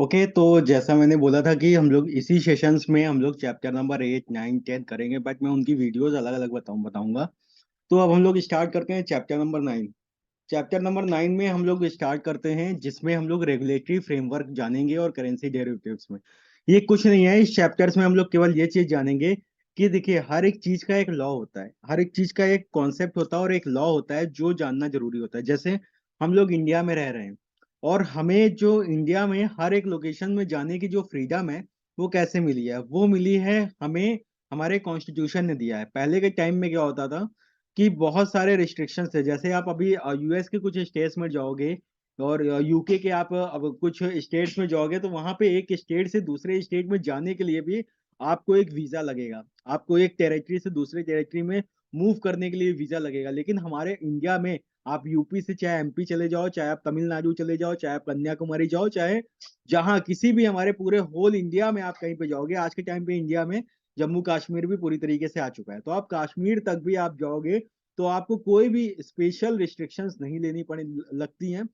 Okay, तो जैसा मैंने बोला था कि हम लोग इसी सेशंस में हम लोग चैप्टर नंबर 8, 9, 10 करेंगे, बट मैं उनकी वीडियोस अलग अलग बताऊंगा। तो अब हम लोग स्टार्ट करते हैं चैप्टर नंबर 9। चैप्टर नंबर 9 में हम लोग स्टार्ट करते हैं, जिसमें हम लोग रेगुलेटरी फ्रेमवर्क जानेंगे और करेंसी डेरिवेटिव्स में। ये कुछ नहीं है, इस चैप्टर्स में हम लोग केवल ये चीज जानेंगे कि देखिए, हर एक चीज का एक लॉ होता है, हर एक चीज का एक कॉन्सेप्ट होता है और एक लॉ होता है जो जानना जरूरी होता है। जैसे हम लोग इंडिया में रह रहे हैं, और हमें जो इंडिया में हर एक लोकेशन में जाने की जो फ्रीडम है, वो कैसे मिली है? वो मिली है हमें, हमारे कॉन्स्टिट्यूशन ने दिया है। पहले के टाइम में क्या होता था कि बहुत सारे रिस्ट्रिक्शंस थे। जैसे आप अभी यूएस के कुछ स्टेट्स में जाओगे और यूके के आप अब कुछ स्टेट्स में जाओगे, तो वहां पे एक स्टेट से दूसरे स्टेट में जाने के लिए भी आपको एक वीजा लगेगा। आपको एक टेरिटरी से दूसरे टेरिटरी में मूव करने के लिए वीजा लगेगा। लेकिन हमारे इंडिया में आप यूपी से चाहे एमपी चले जाओ, चाहे आप तमिलनाडु चले जाओ, चाहे आप कन्याकुमारी जाओ, चाहे जहां किसी भी हमारे पूरे होल इंडिया में आप कहीं पे जाओगे, आज के टाइम पे इंडिया में जम्मू कश्मीर भी पूरी तरीके से आ चुका है, तो आप कश्मीर तक भी आप जाओगे तो आपको कोई भी स्पेशल रिस्ट्रिक्शंस नहीं लेनी पड़े लगती हैं।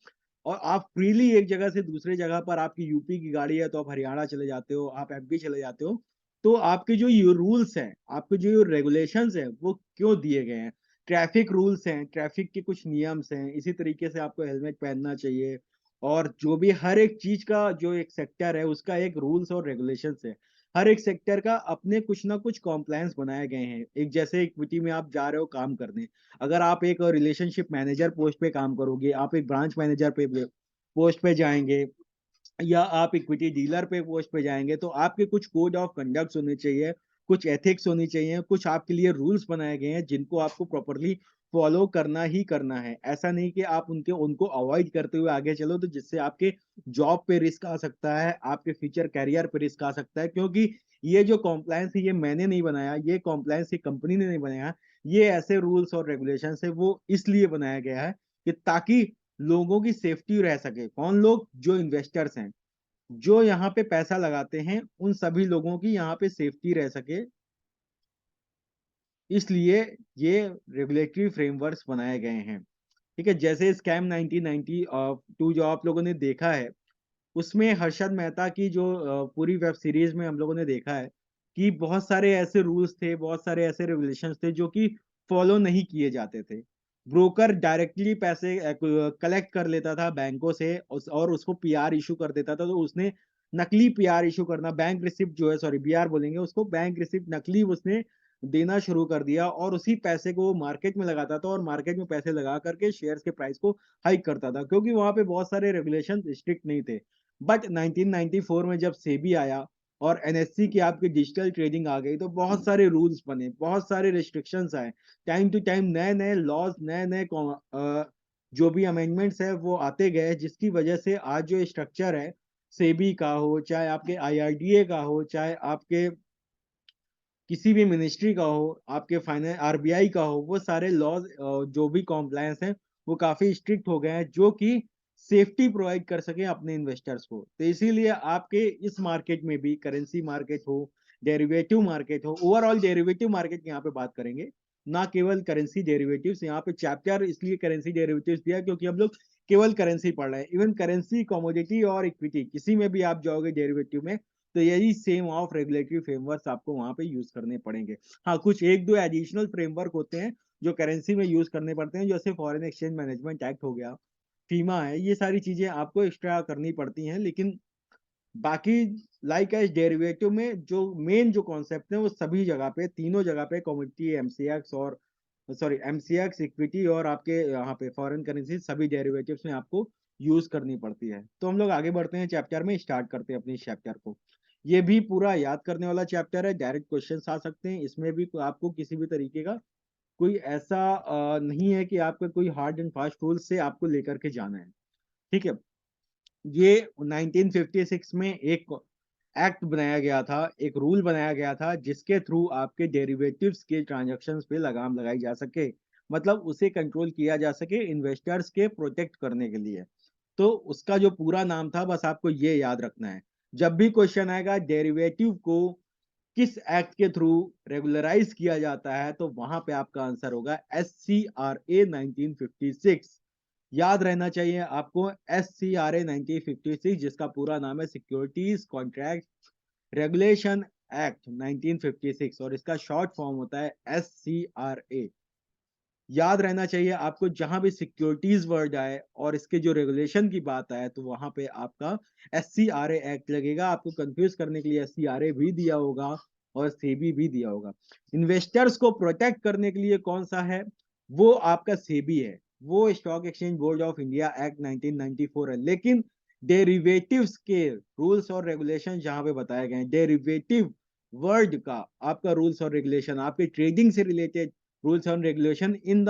और आप फ्रीली एक जगह से दूसरे जगह पर, आपकी यूपी की गाड़ी है तो आप हरियाणा चले जाते हो, आप एमपी चले जाते हो। तो आपके जो ये रूल्स हैं, आपके जो रेगुलेशंस हैं, वो क्यों दिए गए हैं? ट्रैफिक रूल्स हैं, ट्रैफिक के कुछ नियम्स हैं, इसी तरीके से आपको हेलमेट पहनना चाहिए। और जो भी हर एक चीज का जो एक सेक्टर है, उसका एक रूल्स और रेगुलेशंस है। हर एक सेक्टर का अपने कुछ ना कुछ कॉम्प्लायंस बनाए गए हैं। एक जैसे इक्विटी में आप जा रहे हो काम करने, अगर आप एक रिलेशनशिप मैनेजर पोस्ट पे काम करोगे, आप एक ब्रांच मैनेजर पे पोस्ट पे जाएंगे, या आप इक्विटी डीलर पे पोस्ट पे जाएंगे, तो आपके कुछ कोड ऑफ कंडक्ट होने चाहिए, कुछ एथिक्स होनी चाहिए, कुछ आपके लिए रूल्स बनाए गए हैं जिनको आपको प्रॉपरली फॉलो करना ही करना है। ऐसा नहीं कि आप उनके उनको अवॉइड करते हुए आगे चलो, तो जिससे आपके जॉब पे रिस्क आ सकता है, आपके फ्यूचर कैरियर पे रिस्क आ सकता है। क्योंकि ये जो कॉम्प्लायंस है, ये मैंने नहीं बनाया, ये कॉम्प्लायंस ये कंपनी ने नहीं बनाया। ये ऐसे रूल्स और रेगुलेशन है, वो इसलिए बनाया गया है कि ताकि लोगों की सेफ्टी रह सके। कौन लोग? जो इन्वेस्टर्स हैं, जो यहाँ पे पैसा लगाते हैं, उन सभी लोगों की यहाँ पे सेफ्टी रह सके, इसलिए ये रेगुलेटरी फ्रेमवर्क्स बनाए गए हैं। ठीक है, जैसे स्कैम 1992 जो आप लोगों ने देखा है, उसमें हर्षद मेहता की जो पूरी वेब सीरीज में हम लोगों ने देखा है कि बहुत सारे ऐसे रूल्स थे, बहुत सारे ऐसे रेगुलेशंस थे जो कि फॉलो नहीं किए जाते थे। ब्रोकर डायरेक्टली पैसे कलेक्ट कर लेता था बैंकों से, और उसको पीआर इशू कर देता था। तो उसने नकली पीआर इशू करना, बैंक रिसिप्ट जो है, सॉरी बीआर बोलेंगे उसको, बैंक रिसिप्ट नकली उसने देना शुरू कर दिया, और उसी पैसे को मार्केट में लगाता था, और मार्केट में पैसे लगा करके शेयर्स के प्राइस को हाइक करता था, क्योंकि वहां पे बहुत सारे रेगुलेशन स्ट्रिक्ट नहीं थे। बट 1994 में जब सेबी आया और एनएससी की आपकी डिजिटल ट्रेडिंग आ गई, तो बहुत सारे रूल्स बने, बहुत सारे रिस्ट्रिक्शंस आए। टाइम टू टाइम नए नए लॉज, नए नए जो भी अमेंडमेंट्स है वो आते गए, जिसकी वजह से आज जो स्ट्रक्चर है, सेबी का हो, चाहे आपके आईआरडीए का हो, चाहे आपके किसी भी मिनिस्ट्री का हो, आपके फाइनेंस आरबीआई का हो, वो सारे लॉज जो भी कॉम्प्लायंस हैं, वो काफी स्ट्रिक्ट हो गए हैं, जो कि सेफ्टी प्रोवाइड कर सके अपने इन्वेस्टर्स को। तो इसीलिए आपके इस मार्केट में भी, करेंसी मार्केट हो, डेरिवेटिव मार्केट हो, ओवरऑल डेरिवेटिव मार्केट की यहाँ पे बात करेंगे, ना केवल करेंसी डेरिवेटिव्स। यहाँ पे चैप्टर इसलिए करेंसी डेरिवेटिव्स दिया क्योंकि हम लोग केवल करेंसी पढ़ रहे हैं। इवन करेंसी, कमोडिटी और इक्विटी, किसी में भी आप जाओगे डेरिवेटिव में, तो यही सेम ऑफ रेगुलेटरी फ्रेमवर्क आपको वहां पे यूज करने पड़ेंगे। हाँ, कुछ एक दो एडिशनल फ्रेमवर्क होते हैं जो करेंसी में यूज करने पड़ते हैं, जैसे फॉरेन एक्सचेंज मैनेजमेंट एक्ट हो गया, फीमा है, ये सारी चीजें आपको एक्स्ट्रा करनी पड़ती हैं। लेकिन बाकी लाइक एज डेरिवेटिव में जो मेन जो कॉन्सेप्ट है, वो सभी जगह पे, तीनों जगह पे, कमोडिटी, एमसीएक्स और सॉरी एमसीएक्स, इक्विटी और आपके यहाँ पे फॉरेन करेंसी, सभी डेरिवेटिव्स में आपको यूज करनी पड़ती है। तो हम लोग आगे बढ़ते हैं, चैप्टर में स्टार्ट करते हैं अपने चैप्टर को। ये भी पूरा याद करने वाला चैप्टर है, डायरेक्ट क्वेश्चंस आ सकते हैं इसमें भी। आपको किसी भी तरीके का कोई ऐसा नहीं है कि आपका कोई हार्ड एंड फास्ट रूल से आपको लेकर के जाना है। ठीक है, ये 1956 में एक एक्ट बनाया गया था, एक रूल बनाया गया था, जिसके थ्रू आपके डेरिवेटिव्स के ट्रांजैक्शंस पे लगाम लगाई जा सके, मतलब उसे कंट्रोल किया जा सके इन्वेस्टर्स के प्रोटेक्ट करने के लिए। तो उसका जो पूरा नाम था, बस आपको ये याद रखना है। जब भी क्वेश्चन आएगा डेरिवेटिव को किस एक्ट के थ्रू रेगुलराइज किया जाता है, तो वहां पे आपका आंसर होगा SCRA 1956। याद रहना चाहिए आपको SCRA 1956, जिसका पूरा नाम है सिक्योरिटीज कॉन्ट्रैक्ट रेगुलेशन एक्ट 1956, और इसका शॉर्ट फॉर्म होता है SCRA। याद रहना चाहिए आपको, जहां भी सिक्योरिटीज वर्ड आए और इसके जो रेगुलेशन की बात आए तो वहां पे आपका SCRA एक्ट लगेगा। आपको कंफ्यूज करने के लिए SCRA भी दिया होगा और सेबी भी दिया होगा। इन्वेस्टर्स को प्रोटेक्ट करने के लिए कौन सा है, वो आपका सेबी है, वो stock exchange board of India act 1994 है। लेकिन डेरिवेटिव्स के रूल्स और रेगुलेशन जहां पे बताए गए हैं, डेरिवेटिव वर्ड का आपका रूल्स और रेगुलेशन, आपके ट्रेडिंग से related rules and regulation in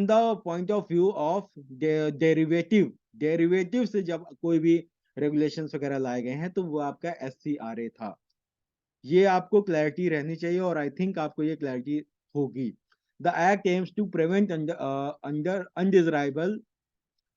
the point of view of derivative से जब कोई भी रेगुलेशंस वगैरह लाए गए हैं तो वो आपका SCRA था। ये आपको क्लैरिटी रहनी चाहिए और आई थिंक आपको ये क्लैरिटी होगी। The act aims to prevent under undesirable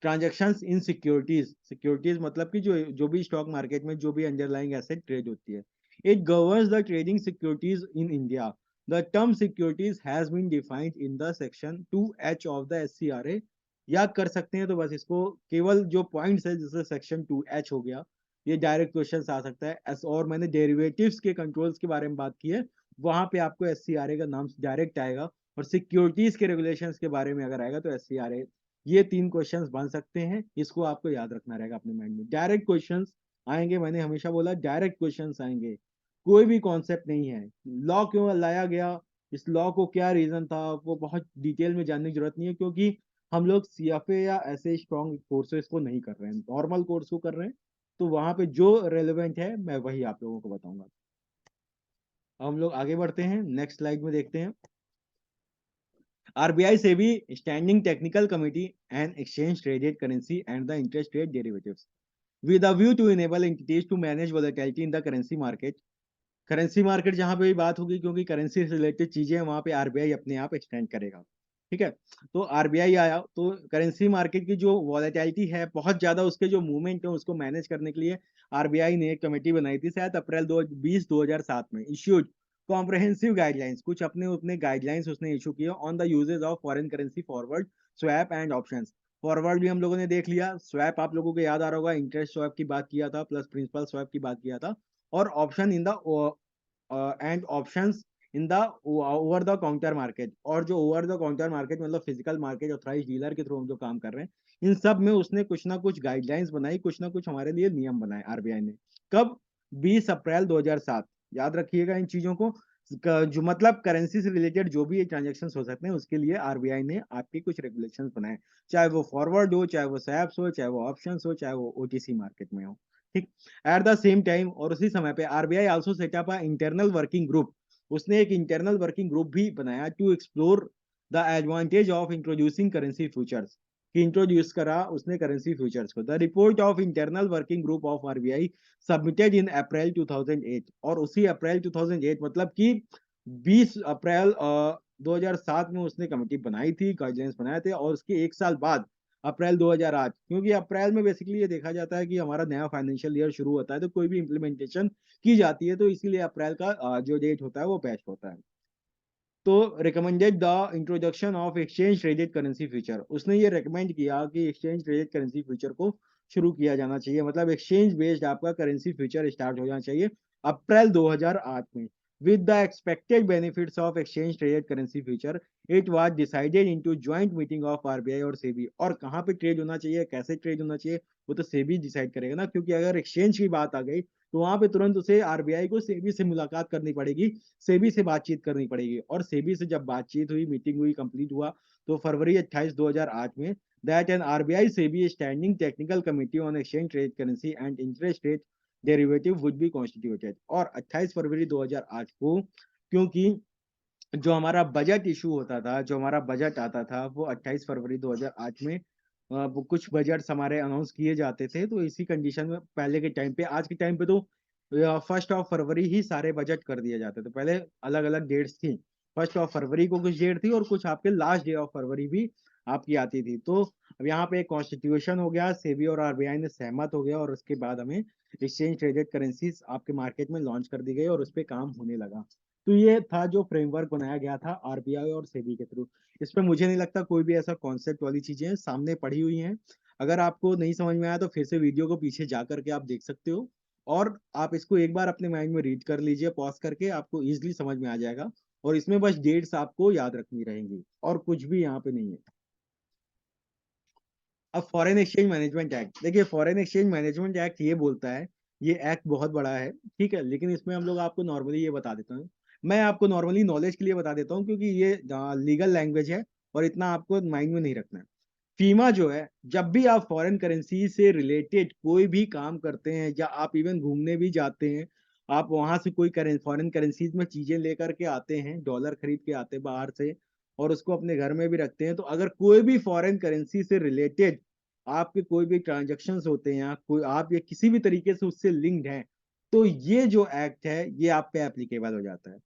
transactions in securities. Securities मतलब कि जो जो भी स्टॉक मार्केट में जो भी अंडरलाइंग एसेट ट्रेड होती है। It governs the trading securities in India. The term securities has been defined in the section 2H of the SCRA। याद कर सकते हैं तो बस इसको, केवल जो पॉइंट्स है जैसे सेक्शन 2H हो गया, ये डायरेक्ट क्वेश्चन आ सकता है। और मैंने डेरिवेटिव्स के कंट्रोल्स के बारे में बात की है, वहां पे आपको SCRA का नाम डायरेक्ट आएगा। और सिक्योरिटीज के रेगुलेशंस के बारे में अगर आएगा तो SCRA। ये 3 क्वेश्चंस बन सकते हैं, इसको आपको याद रखना रहेगा अपने माइंड में। डायरेक्ट क्वेश्चंस आएंगे, मैंने हमेशा बोला डायरेक्ट क्वेश्चंस आएंगे, कोई भी कॉन्सेप्ट नहीं है। लॉ क्यों लाया गया, इस लॉ को क्या रीजन था, वो बहुत डिटेल में जानने की जरूरत नहीं है, क्योंकि हम लोग CFA या ऐसे स्ट्रॉन्ग कोर्सेज को नहीं कर रहे हैं, नॉर्मल कोर्स को कर रहे हैं। तो वहां पे जो रेलेवेंट है मैं वही आप लोगों को बताऊंगा। हम लोग आगे बढ़ते हैं, नेक्स्ट स्लाइड में देखते हैं। RBI SEBI Standing Technical Committee and Exchange Traded Currency and the Interest Rate Derivatives with a view to enable entities to manage volatility in the currency market। Currency market जहां पे भी बात होगी, क्योंकि currency से रिलेटेड चीजें हैं, वहां पे RBI अपने आप एक्सटेंड करेगा। ठीक है, तो RBI आया तो करेंसी मार्केट की जो वॉलेटिलिटी है बहुत ज्यादा, उसके जो मूवमेंट है उसको मैनेज करने के लिए RBI ने एक कमेटी बनाई थी शायद अप्रैल 2007 में। इश्यूड कॉम्प्रहेंसिव गाइडलाइंस, कुछ अपने अपने गाइडलाइंस उसने इशू किया on the usages of foreign currency forward, swap and options. Forward भी हम लोगों ने देख लिया, स्वैप आप लोगों को याद आ रहा होगा, इंटरेस्ट स्वैप की बात किया था, प्लस प्रिंसिपल स्वैप की बात किया था। और option in the end options in the over the counter market, और जो ओवर द काउंटर मार्केट मतलब फिजिकल मार्केट ऑथराइज डीलर के थ्रू हम जो काम कर रहे हैं, इन सब में उसने कुछ ना कुछ गाइडलाइंस बनाई, कुछ ना कुछ हमारे लिए नियम बनाए RBI ने। कब? 20 अप्रैल 2007। याद रखिएगा इन चीजों को। जो मतलब करेंसी से रिलेटेड जो भी ट्रांजेक्शन हो सकते हैं उसके लिए RBI ने आपके कुछ रेगुलेशंस बनाए, चाहे वो फॉरवर्ड हो, चाहे वो सैप्स हो, चाहे वो ऑप्शंस हो, चाहे वो OTC मार्केट में हो। ठीक। एट द सेम टाइम और उसी समय पे RBI also set up a internal working group. उसने एक इंटरनल वर्किंग ग्रुप भी बनाया to explore the advantage of introducing currency futures, कि इंट्रोड्यूस करा उसने करेंसी फ्यूचर्स को। The report of internal working group of RBI submitted in April 2008, और उसी अप्रैल 2008 मतलब कि 20 अप्रैल 2007 में उसने कमेटी बनाई थी, गाइडलाइंस बनाए थे, और उसके एक साल बाद अप्रैल 2008, क्योंकि अप्रैल में बेसिकली ये देखा जाता है कि हमारा नया फाइनेंशियल ईयर शुरू होता है तो कोई भी इंप्लीमेंटेशन की जाती है, तो इसीलिए अप्रैल का जो डेट होता है वो बेस्ट होता है। तो recommended the introduction of exchange traded currency future, उसने ये रिकमेंड किया कि एक्सचेंज ट्रेडेड करेंसी फ्यूचर को शुरू किया जाना चाहिए, मतलब एक्सचेंज बेस्ड आपका करेंसी फ्यूचर स्टार्ट हो जाना चाहिए अप्रैल 2008 में। With the expected benefits of exchange traded currency future, it was decided into joint meeting of RBI और सेबी। और कहाँ पे ट्रेड होना चाहिए, कैसे ट्रेड होना चाहिए, वो तो सेबी डिसाइड करेगा ना, क्योंकि अगर एक्सचेंज की बात आ गई तो वहां पे तुरंत उसे RBI को सेबी से मुलाकात करनी पड़ेगी, सेबी से बातचीत करनी पड़ेगी। और सेबी से जब बातचीत हुई, मीटिंग हुई, कंप्लीट हुआ, तो फरवरी 28 2008 में that an RBI SEBI standing technical committee on exchange trade currency and interest rate derivative would be constituted. और 28 फरवरी 2008 को, क्योंकि जो हमारा बजट इशू होता था, जो हमारा बजट आता था, वो 28 फरवरी 2008 में वो कुछ बजट्स हमारे अनाउंस किए जाते थे, तो इसी कंडीशन में पहले के टाइम पे, आज के टाइम पे तो 1 फरवरी ही सारे बजट कर दिए जाते थे, पहले अलग अलग डेट्स थी। 1 फरवरी को कुछ डेट थी और कुछ आपके लास्ट डे ऑफ फरवरी भी आपकी आती थी। तो अब यहाँ पे कॉन्स्टिट्यूशन हो गया, सेबी और RBI ने सहमत हो गया, और उसके बाद हमें एक्सचेंज ट्रेडेड करेंसीज आपके मार्केट में लॉन्च कर दी गई और उस पर काम होने लगा। तो ये था जो फ्रेमवर्क बनाया गया था RBI और सेबी के थ्रू। इसमें मुझे नहीं लगता कोई भी ऐसा कॉन्सेप्ट वाली चीजें हैं, सामने पड़ी हुई हैं। अगर आपको नहीं समझ में आया तो फिर से वीडियो को पीछे जा करके आप देख सकते हो, और आप इसको एक बार अपने माइंड में रीड कर लीजिए पॉज करके, आपको इजिली समझ में आ जाएगा। और इसमें बस डेट्स आपको याद रखनी रहेंगी, और कुछ भी यहाँ पे नहीं है। अब फॉरेन एक्सचेंज मैनेजमेंट एक्ट, देखिए फॉरेन एक्सचेंज मैनेजमेंट एक्ट ये बोलता है, ये एक्ट बहुत बड़ा है, ठीक है, लेकिन इसमें हम लोग आपको नॉर्मली ये बता देता हूँ, मैं आपको नॉर्मली नॉलेज के लिए बता देता हूँ, क्योंकि ये लीगल लैंग्वेज है और इतना आपको माइंड में नहीं रखना है। फीमा जो है, जब भी आप फॉरेन करेंसी से रिलेटेड कोई भी काम करते हैं, या आप इवन घूमने भी जाते हैं, आप वहां से कोई फॉरेन करेंसीज में चीजें लेकर के आते हैं, डॉलर खरीद के आते हैं बाहर से, और उसको अपने घर में भी रखते हैं, तो अगर कोई भी फॉरेन करेंसी से रिलेटेड आपके कोई भी ट्रांजेक्शन्स होते हैं, या कोई आप ये किसी भी तरीके से उससे लिंक्ड हैं, तो ये जो एक्ट है ये आप पे एप्लीकेबल हो जाता है।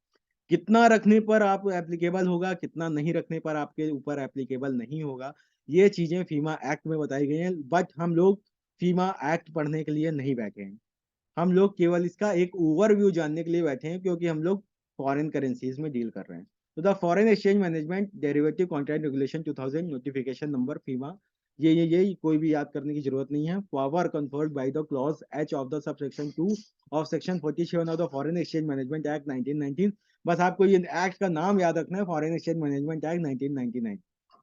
कितना रखने पर आप एप्लीकेबल होगा, कितना नहीं रखने पर आपके ऊपर एप्लीकेबल नहीं होगा, ये चीजें फीमा एक्ट में बताई गई हैं, बट हम लोग फीमा एक्ट पढ़ने के लिए नहीं बैठे हैं। हम लोग केवल इसका एक ओवरव्यू जानने के लिए बैठे हैं, क्योंकि हम लोग फॉरेन करेंसीज में डील कर रहे हैं। तो the foreign exchange management derivative contract regulation 2000 notification number FEMA, ये कोई भी याद करने की जरूरत नहीं है। Power conferred by the clause H of the subsection 2 of section 47 of the foreign exchange management act 1919। बस आपको ये एक्ट का नाम याद रखना है, फॉरेन एक्सचेंज मैनेजमेंट एक्ट 1999,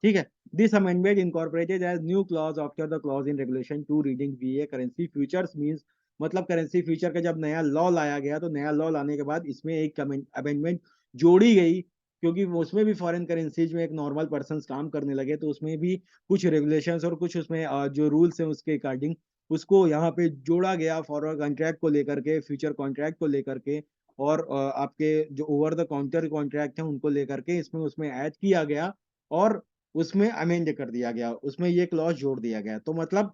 ठीक है। This amendment incorporated as new clause after the clause in regulation 2 reading VA currency futures means, मतलब करेंसी फ्यूचर का जब नया लॉ लाया गया, तो नया लॉ लाने के बाद इसमें एक अमेंडमेंट जोड़ी गई, क्योंकि उसमें भी फॉरेन करेंसीज में एक नॉर्मल पर्सन काम करने लगे, तो उसमें भी कुछ रेगुलेशंस और कुछ उसमें जो रूल्स हैं उसके अकॉर्डिंग उसको यहाँ पे जोड़ा गया, फॉरवर्ड कॉन्ट्रैक्ट को लेकर के, फ्यूचर कॉन्ट्रैक्ट को लेकर के, और आपके जो ओवर द काउंटर कॉन्ट्रैक्ट हैं उनको लेकर के इसमें उसमें ऐड किया गया, और उसमें अमेंड कर दिया गया, उसमें ये क्लॉज जोड़ दिया गया। तो मतलब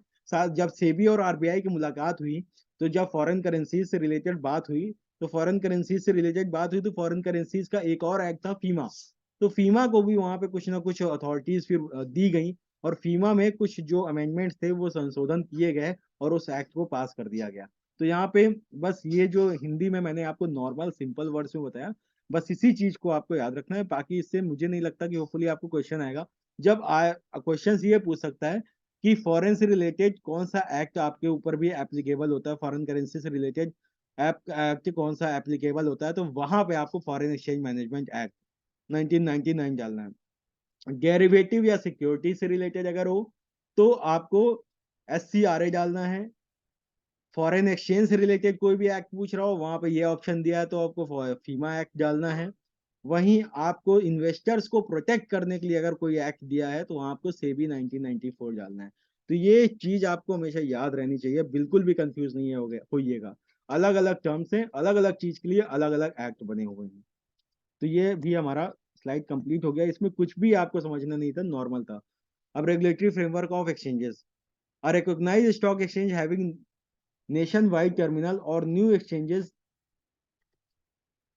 जब सेबी और आरबीआई की मुलाकात हुई, तो जब फॉरेन करेंसीज से रिलेटेड बात हुई, तो फॉरेन करेंसीज का एक और एक्ट था फीमा। तो फीमा को भी वहां पे कुछ ना कुछ अथॉरिटीज फिर दी गई, और फीमा में कुछ जो अमेंडमेंट्स थे वो संशोधन किए गए, और उस एक्ट को पास कर दिया गया। तो यहाँ पे बस ये जो हिंदी में मैंने आपको नॉर्मल सिंपल वर्ड्स में बताया, बस इसी चीज को आपको याद रखना है। बाकी इससे मुझे नहीं लगता कि होपफुली आपको क्वेश्चन आएगा। जब क्वेश्चन ये पूछ सकता है कि फॉरेन से रिलेटेड कौन सा एक्ट आपके ऊपर भी एप्लीकेबल होता है, फॉरेन करेंसी से रिलेटेड एक्ट कौन सा एप्लीकेबल होता है, तो वहां पे आपको फॉरेन एक्सचेंज मैनेजमेंट एक्ट 1999 डालना है। डेरिवेटिव या सिक्योरिटी से रिलेटेड अगर हो, तो आपको SCRA डालना है। फॉरेन एक्सचेंज से रिलेटेड कोई भी एक्ट पूछ रहा हो, वहां पे ये ऑप्शन दिया है, तो आपको फीमा एक्ट डालना है। वहीं आपको इन्वेस्टर्स को प्रोटेक्ट करने के लिए अगर कोई एक्ट दिया है, तो वहां आपको सेबी 1994 डालना है। तो ये चीज आपको हमेशा याद रहनी चाहिए, बिल्कुल भी कंफ्यूज नहीं होइएगा। अलग अलग टर्म्स हैं, अलग अलग चीज के लिए अलग अलग एक्ट बने हुए हैं। तो ये भी हमारा स्लाइड कंप्लीट हो गया, इसमें कुछ भी आपको समझना नहीं था, नॉर्मल था। अब regulatory framework of exchanges, a recognized stock exchange having nationwide terminal or new exchanges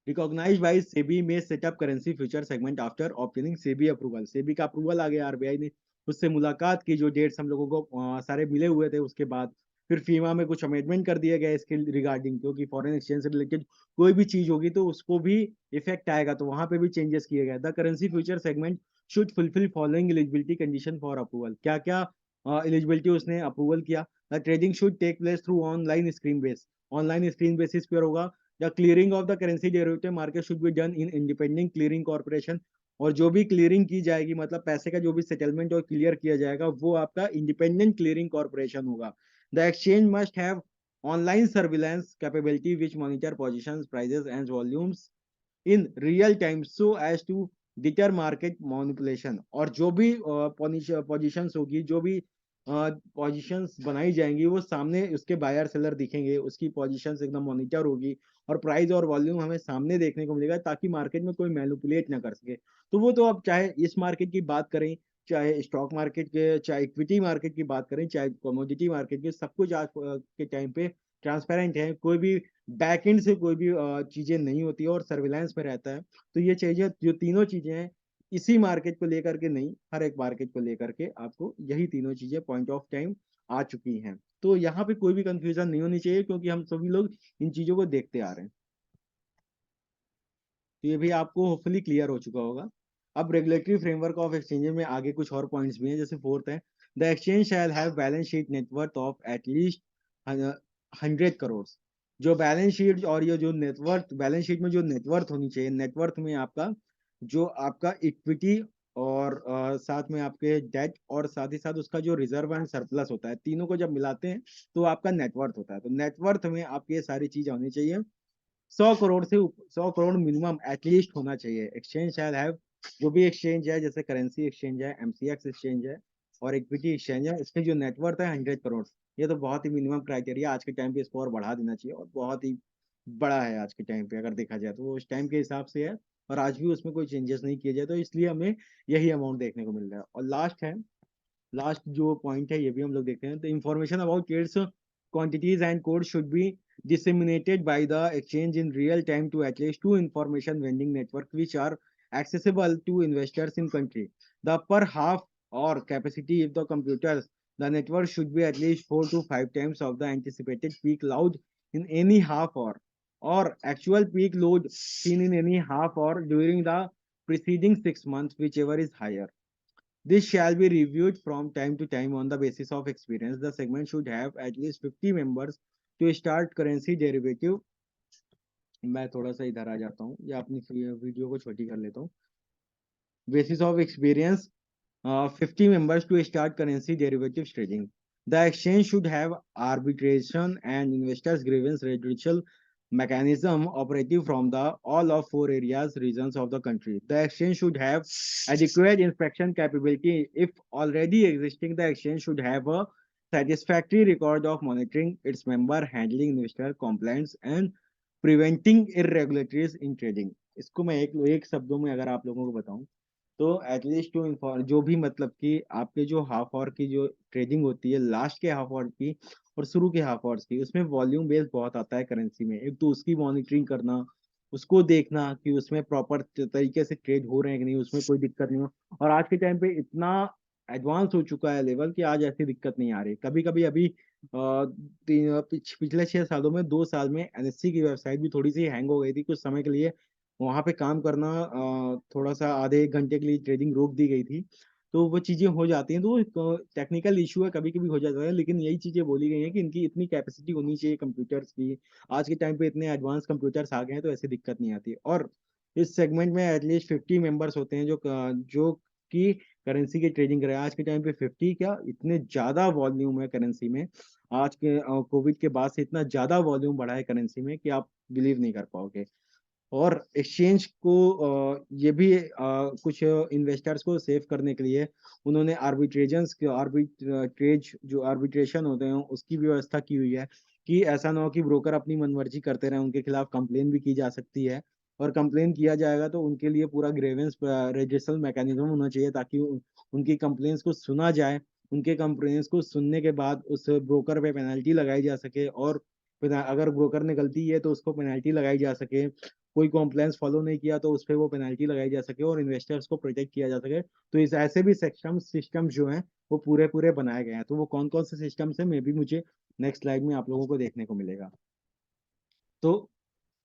recognized by SEBI may set up currency future segment after obtaining SEBI approval। SEBI का अप्रूवल आ गया, आरबीआई ने उससे मुलाकात की, जो dates हम लोगों को सारे मिले हुए थे, उसके बाद फिर फीमा में कुछ अमेंडमेंट कर दिया गया इसके रिगार्डिंग, क्योंकि फॉरेन एक्सचेंज से रिलेटेड कोई भी चीज होगी तो उसको भी इफेक्ट आएगा, तो वहां पे भी चेंजेस किए गए। The currency future segment should fulfil following eligibility condition for approval. क्या क्या एलिजिबिलिटी उसने अप्रूवल किया? The trading should take place through online screen basis पर होगा। The clearing of the currency derivative market should be done in independent clearing corporation. और जो भी clearing की जाएगी, मतलब पैसे का जो भी सेटलमेंट और क्लियर किया जाएगा, वो आपका इंडिपेंडेंट क्लियरिंग कॉर्पोरेशन होगा। The exchange must have online surveillance capability which monitor positions, prices and volumes in real time so as to deter market manipulation. और जो भी पोजीशंस होगी, जो भी पोजीशंस बनाई जाएंगी, वो सामने उसके बायर सेलर दिखेंगे, उसकी पोजीशंस एकदम मॉनिटर होगी, और प्राइस और वॉल्यूम हमें सामने देखने को मिलेगा, ताकि मार्केट में कोई मैनिपुलेट ना कर सके। तो वो तो अब चाहे इस मार्केट की बात करें, चाहे स्टॉक मार्केट के, चाहे इक्विटी मार्केट की बात करें, चाहे कमोडिटी मार्केट की, सब कुछ आज के टाइम पे ट्रांसपेरेंट है। कोई भी बैकएंड से कोई भी चीजें नहीं होती है, और सर्विलांस में रहता है। तो ये चीजें, जो तीनों चीजें हैं, इसी मार्केट को लेकर के नहीं, हर एक मार्केट को लेकर के आपको यही तीनों चीजें पॉइंट ऑफ टाइम आ चुकी हैं। तो यहाँ पे कोई भी कंफ्यूजन नहीं होनी चाहिए, क्योंकि हम सभी लोग इन चीजों को देखते आ रहे हैं। तो ये भी आपको होपफुली क्लियर हो चुका होगा। अब रेगुलेटरी फ्रेमवर्क ऑफ एक्सचेंज में आगे कुछ और पॉइंट्स भी हैं, जैसे फोर्थ है, the exchange shall have balance sheet net worth of at least 100 crore. जो बैलेंस शीट और ये जो नेटवर्थ, बैलेंस शीट में जो नेटवर्थ होनी चाहिए, नेटवर्थ में आपका जो आपका इक्विटी और साथ में आपके डेट और साथ ही साथ उसका जो रिजर्व एंड सरप्लस होता है, तीनों को जब मिलाते हैं तो आपका नेटवर्थ होता है। तो नेटवर्थ में आपकी ये सारी चीजें होनी चाहिए। 100 करोड़ से 100 करोड़ मिनिमम एटलीस्ट होना चाहिए। एक्सचेंज शायद है, जो भी एक्सचेंज है, जैसे करेंसी एक्सचेंज है, एमसीएक्स एक्सचेंज है और इक्विटी एक्सचेंज है, इसके जो नेटवर्थ है 100 करोड़। ये तो बहुत ही मिनिमम क्राइटेरिया, आज के टाइम पे इसको और बढ़ा देना चाहिए और बहुत ही बड़ा है आज के टाइम पे, अगर देखा जाए तो वो उस टाइम के हिसाब से है और आज भी उसमें कोई चेंजेस नहीं किए जाए, तो इसलिए हमें यही अमाउंट देखने को मिल रहा है। और लास्ट है, लास्ट जो पॉइंट है ये भी हम लोग देखते हैं, तो information about trades quantities and codes should be disseminated by the exchange in real time to at least two information vending network which are accessible to investors in country. The per half or capacity if the computers, the network should be at least 4 to 5 times of the anticipated peak load in any half hour or actual peak load seen in any half hour during the preceding 6 months, whichever is higher. This shall be reviewed from time to time on the basis of experience. The segment should have at least 50 members to start currency derivative. मैं थोड़ा सा इधर आ जाता हूँ या अपनी video को छोटी कर लेता हूँ। Basis of experience, 50 members to start currency derivatives trading. The exchange should have arbitration and investors grievance redressal mechanism operative from the all of 4 areas regions of the country. The exchange should have adequate inspection capability. If already existing, the exchange should have a satisfactory record of monitoring its member, handling investor complaints and preventing irregularities in trading. इसको मैं एक शब्दों में अगर आप लोगों को बताऊं तो एटलीस्ट टू जो भी मतलब कि आपके जो हाफ आवर की जो ट्रेडिंग होती है, लास्ट के हाफ आवर की और शुरू के हाफ आवर्स की, उसमें वॉल्यूम बेस बहुत आता है करेंसी में। एक तो उसकी मॉनिटरिंग करना, उसको देखना कि उसमें प्रॉपर तरीके से ट्रेड हो रहे हैं कि नहीं, उसमें कोई दिक्कत नहीं हो। और आज के टाइम पे इतना एडवांस हो चुका है लेवल कि आज ऐसी दिक्कत नहीं आ रही। कभी कभी अभी पिछले 6 सालों में 2 साल में एनएससी की वेबसाइट भी थोड़ी सी हैंग हो गई थी कुछ समय के लिए। वहां पे काम करना थोड़ा सा आधे एक घंटे के लिए ट्रेडिंग रोक दी गई थी। तो वो चीजें हो जाती हैं, तो टेक्निकल इशू है, कभी कभी हो जाता है, लेकिन यही चीजें बोली गई हैं कि इनकी इतनी कैपेसिटी होनी चाहिए कंप्यूटर्स की। आज के टाइम पे इतने एडवांस कंप्यूटर्स आ गए हैं तो ऐसी दिक्कत नहीं आती। और इस सेगमेंट में एटलीस्ट 50 मेंबर्स होते हैं जो कि करेंसी की ट्रेडिंग करे। आज के टाइम पे 50 क्या, इतने ज्यादा वॉल्यूम है करेंसी में। आज के कोविड के बाद से इतना ज्यादा वॉल्यूम बढ़ा है करेंसी में कि आप बिलीव नहीं कर पाओगे। और एक्सचेंज को ये भी कुछ इन्वेस्टर्स को सेव करने के लिए उन्होंने आर्बिट्रेजन्स के आर्बिट्रेज जो आर्बिट्रेशन होते हैं उसकी व्यवस्था की हुई है कि ऐसा ना हो कि ब्रोकर अपनी मनमर्जी करते रहे, उनके खिलाफ कंप्लेन भी की जा सकती है। और कंप्लेन किया जाएगा तो उनके लिए पूरा ग्रेवेंस रेजिस्ट्रेशन मैकेनिज्म होना चाहिए ताकि उनकी कंप्लेंट्स को सुना जाए। उनके कंप्लेंट्स को सुनने के बाद उस ब्रोकर पे पेनल्टी लगाई जा सके और अगर ब्रोकर ने गलती है तो उसको पेनल्टी लगाई जा सके। कोई कॉम्प्लायंस फॉलो नहीं किया तो उस पर वो पेनल्टी लगाई जा सके और इन्वेस्टर्स को प्रोटेक्ट किया जा सके। तो इस ऐसे भी सिस्टम जो हैं वो पूरे पूरे बनाए गए हैं। तो वो कौन कौन से सिस्टम्स हैं, मे भी मुझे नेक्स्ट स्लाइड में आप लोगों को देखने को मिलेगा। तो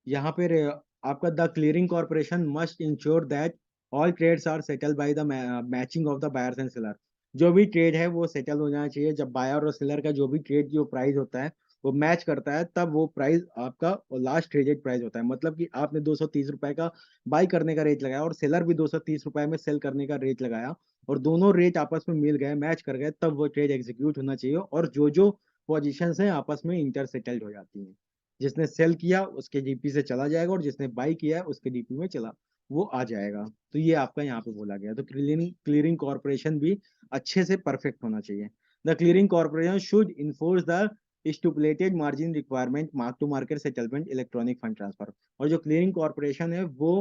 यहाँ पे आपका the clearing corporation must ensure that all trades are settle by the matching of the buyers and seller. जो भी ट्रेड है वो सेटल हो जाना चाहिए। जब बायर और सेलर का जो भी ट्रेड जो प्राइस होता है वो मैच करता है, तब वो प्राइस आपका लास्ट ट्रेडेड प्राइस होता है। मतलब कि आपने 230 रुपए का बाई करने का रेट लगाया और सेलर भी 230 रुपए में सेल करने का रेट लगाया और दोनों रेट आपस में मिल गए, मैच कर गए, तब वो ट्रेड एग्जीक्यूट होना चाहिए और जो जो पोजिशन है आपस में इंटर सेटल्ड हो जाती हैं। जिसने सेल किया उसके डीपी से चला जाएगा और जिसने बाई किया उसके डीपी में चला वो आ जाएगा। तो ये आपका यहाँ पे बोला गया। तो क्लियरिंग क्लियरिंग कॉर्पोरेशन भी अच्छे से परफेक्ट होना चाहिए। The clearing corporation should enforce the stipulated margin requirement mark to market settlement electronic fund transfer. और जो क्लियरिंग कॉर्पोरेशन है वो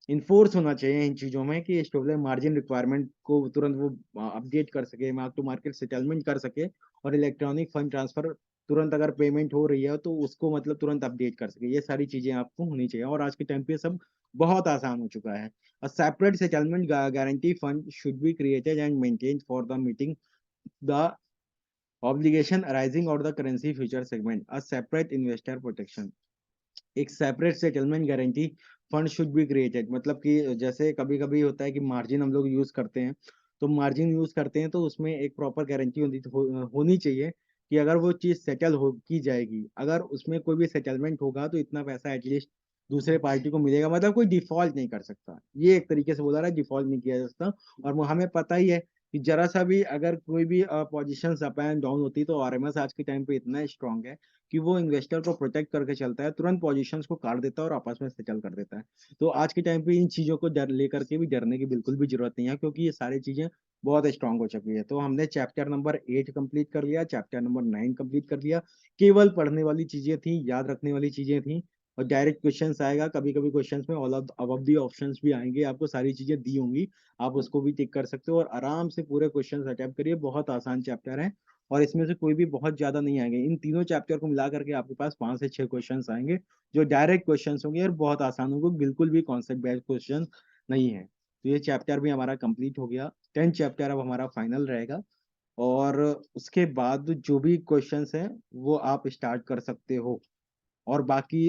इन्फोर्स होना चाहिए इन चीजों में कि स्टॉक मार्जिन रिक्वायरमेंट को तुरंत वो अपडेट कर सके, मार्क टू मार्केट सेटलमेंट कर सके और इलेक्ट्रॉनिक फंड ट्रांसफर तुरंत अगर पेमेंट हो रही है तो उसको मतलब तुरंत अपडेट कर सके। ये सारी चीजें आपको होनी चाहिए और आज के टाइम पे सब बहुत आसान हो चुका है। A separate settlement guarantee fund should be created and maintained for the meeting the obligation arising out the currency future segment. A separate investor protection. एक separate settlement guarantee fund should be created, मतलब कि जैसे कभी-कभी होता है कि margin हम लोग यूज़ करते हैं, तो मार्जिन यूज़ करते हैं तो उसमें एक प्रॉपर गारंटी होनी चाहिए कि अगर वो चीज़ सेटल हो की जाएगी, अगर उसमें कोई भी सेटलमेंट होगा तो इतना पैसा एटलीस्ट दूसरे पार्टी को मिलेगा, मतलब कोई डिफ़ॉल्ट नहीं कर सकता। ये एक तरीके से बोला रहा है, डिफ़ॉल्ट नहीं किया जा सकता। और वो हमें पता ही है कि ज़रा-सा भी अगर कोई भी पोज़ीशंस अप एंड डाउन होती है तो आरएमएस आज के टाइम पे इतना स्ट्रॉन्ग है कि वो इन्वेस्टर को प्रोटेक्ट करके चलता है, तुरंत पोज़ीशंस को काट देता है और आपस में सेटल कर देता है। तो आज के टाइम पे इन चीज़ों को डर लेकर के भी डरने की बिल्कुल भी ज़रूरत नहीं है, क्योंकि ये सारी चीज़ें बहुत स्ट्रॉन्ग हो चुकी है। तो हमने चैप्टर नंबर 8 कंप्लीट कर लिया, चैप्टर नंबर 9 कंप्लीट कर लिया। केवल पढ़ने वाली चीज़ें थी, याद रखने वाली चीज़ें थी और डायरेक्ट क्वेश्चन्स आएगा, कभी-कभी क्वेश्चन्स में all of above the options भी आएँगे, आपको सारी चीज़ें दी होंगी, आप उसको भी टिक कर सकते हो और आराम से पूरे क्वेश्चन्स अटेम्प्ट करिए, बहुत आसान चैप्टर है। और इसमें से कोई भी बहुत ज़्यादा नहीं आएँगे। इन तीनों चैप्टर को मिला करके आपके पास 5 से 6 क्वेश्चन्स आएँगे, जो डायरेक्ट क्वेश्चन्स होंगे और बहुत आसान होंगे, बिल्कुल भी कॉन्सेप्ट बेस्ड क्वेश्चन नहीं है। तो ये चैप्टर भी हमारा कंप्लीट हो गया। 10th चैप्टर अब हमारा फाइनल रहेगा और उसके बाद जो भी क्वेश्चन्स हैं, वो आप स्टार्ट कर सकते हो। और बाकी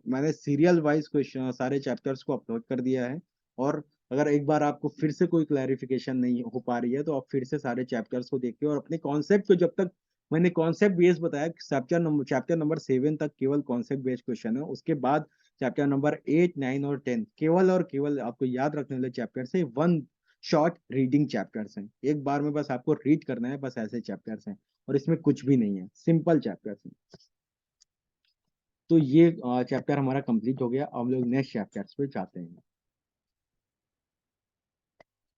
मैंने सीरियल वाइज़ क्वेश्चन सारे चैप्टर्स को अपलोड कर दिया है और अगर एक बार आपको फिर से कोई क्लैरिफ़िकेशन नहीं हो पा रही है, तो आप फिर से सारे चैप्टर्स को देखिए और अपने कॉन्सेप्ट को जब तक मैंने कॉन्सेप्ट बेस्ड बताया, चैप्टर नंबर 7 तक केवल कॉन्सेप्ट बेस्ड क्वेश्चन है। उसके बाद चैप्टर नंबर 8, 9 और 10 केवल और केवल आपको याद रखने वाले चैप्टर्स हैं, वन शॉट रीडिंग चैप्टर्स हैं। एक बार में बस आपको रीड करना है, बस ऐसे चैप्टर्स हैं और इसमें कुछ भी नहीं है, सिंपल चैप्टर्स हैं। तो ये चैप्टर हमारा कंप्लीट हो गया। अब हम लोग नेक्स्ट चैप्टर्स पे जाते हैं।